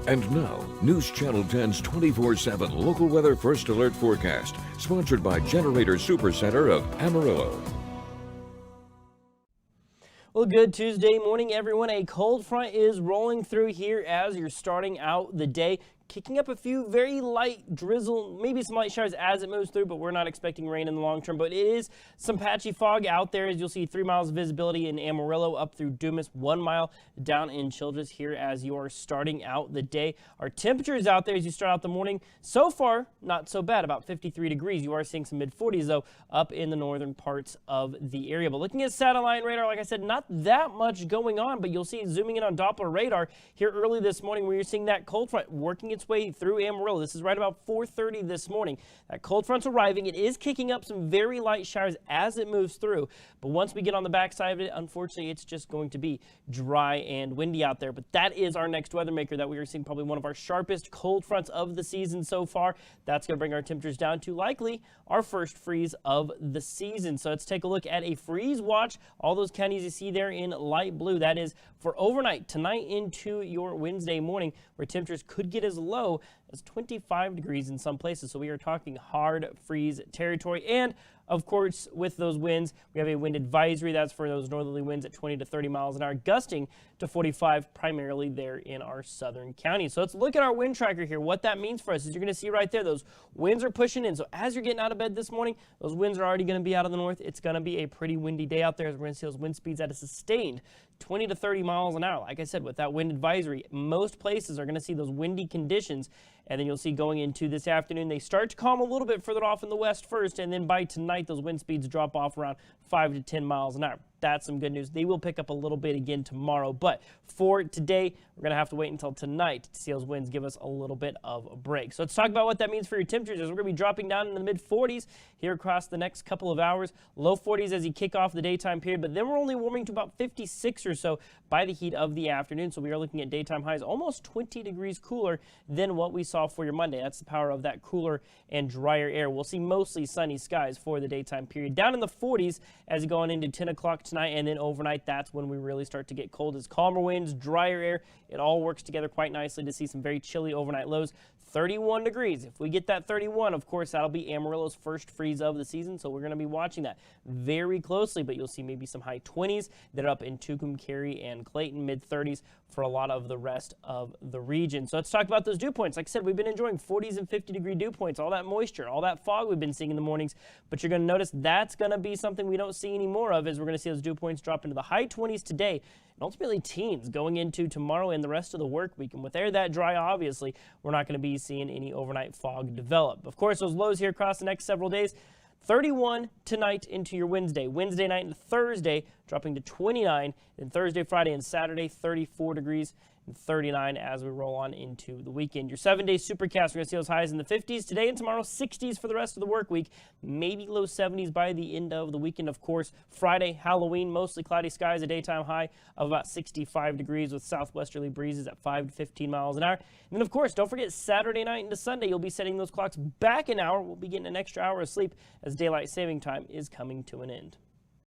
And now, News Channel 10's 24/7 local weather first alert forecast, sponsored by Generator Supercenter of Amarillo. Well, good Tuesday morning, everyone. A cold front is rolling through here as you're starting out the day, kicking up a few very light drizzle, maybe some light showers as it moves through, but we're not expecting rain in the long term. But it is some patchy fog out there, as you'll see 3 miles of visibility in Amarillo up through Dumas, 1 mile down in Childress here as you are starting out the day. Our temperatures out there as you start out the morning, so far, not so bad, about 53 degrees. You are seeing some mid-40s, though, up in the northern parts of the area. But looking at satellite radar, like I said, not that much going on, but you'll see zooming in on Doppler radar here early this morning where you're seeing that cold front working its way through Amarillo. This is right about 4:30 this morning. That cold front's arriving. It is kicking up some very light showers as it moves through, but once we get on the backside of it, unfortunately, it's just going to be dry and windy out there. But that is our next weather maker that we are seeing, probably one of our sharpest cold fronts of the season so far. That's going to bring our temperatures down to likely our first freeze of the season. So let's take a look at a freeze watch. All those counties you see there in light blue, that is for overnight tonight into your Wednesday morning, where temperatures could get as low as 25 degrees in some places. So we are talking hard freeze territory. And of course, with those winds, we have a wind advisory. That's for those northerly winds at 20 to 30 miles an hour, gusting to 45 primarily there in our southern counties. So let's look at our wind tracker here. What that means for us is you're going to see right there, those winds are pushing in. So as you're getting out of bed this morning, those winds are already going to be out of the north. It's going to be a pretty windy day out there as we're going to see those wind speeds at a sustained 20 to 30 miles an hour. Like I said, with that wind advisory, most places are going to see those windy conditions. And then you'll see going into this afternoon, they start to calm a little bit further off in the west first. And then by tonight, those wind speeds drop off around 5 to 10 miles an hour. That's some good news. They will pick up a little bit again tomorrow. But for today, we're going to have to wait until tonight to see those winds give us a little bit of a break. So let's talk about what that means for your temperatures. We're going to be dropping down in the mid-40s here across the next couple of hours. Low 40s as you kick off the daytime period. But then we're only warming to about 56 or so by the heat of the afternoon. So we are looking at daytime highs almost 20 degrees cooler than what we saw for your Monday. That's the power of that cooler and drier air. We'll see mostly sunny skies for the daytime period. Down in the 40s as you go on into 10 o'clock tonight, and then overnight, that's when we really start to get cold. As calmer winds, drier air, it all works together quite nicely to see some very chilly overnight lows. 31 degrees. If we get that 31, of course, that'll be Amarillo's first freeze of the season, so we're going to be watching that very closely, but you'll see maybe some high 20s that are up in Tucumcari, Cary, and Clayton, mid-30s for a lot of the rest of the region. So let's talk about those dew points. Like I said, we've been enjoying 40s and 50-degree dew points, all that moisture, all that fog we've been seeing in the mornings, but you're going to notice that's going to be something we don't see any more of, as we're going to see those dew points drop into the high 20s today, and ultimately teens going into tomorrow and the rest of the work week. And with air that dry, obviously, we're not going to be seeing any overnight fog develop. Of course, those lows here across the next several days, 31 tonight into your Wednesday. Wednesday night and Thursday dropping to 29. Then Thursday, Friday, and Saturday, 34 degrees and 39 as we roll on into the weekend. Your 7-day supercast, we're going to see those highs in the 50s today and tomorrow, 60s for the rest of the work week, maybe low 70s by the end of the weekend. Of course, Friday, Halloween, mostly cloudy skies, a daytime high of about 65 degrees with southwesterly breezes at 5 to 15 miles an hour. And then, of course, don't forget Saturday night into Sunday, you'll be setting those clocks back an hour. We'll be getting an extra hour of sleep as daylight saving time is coming to an end.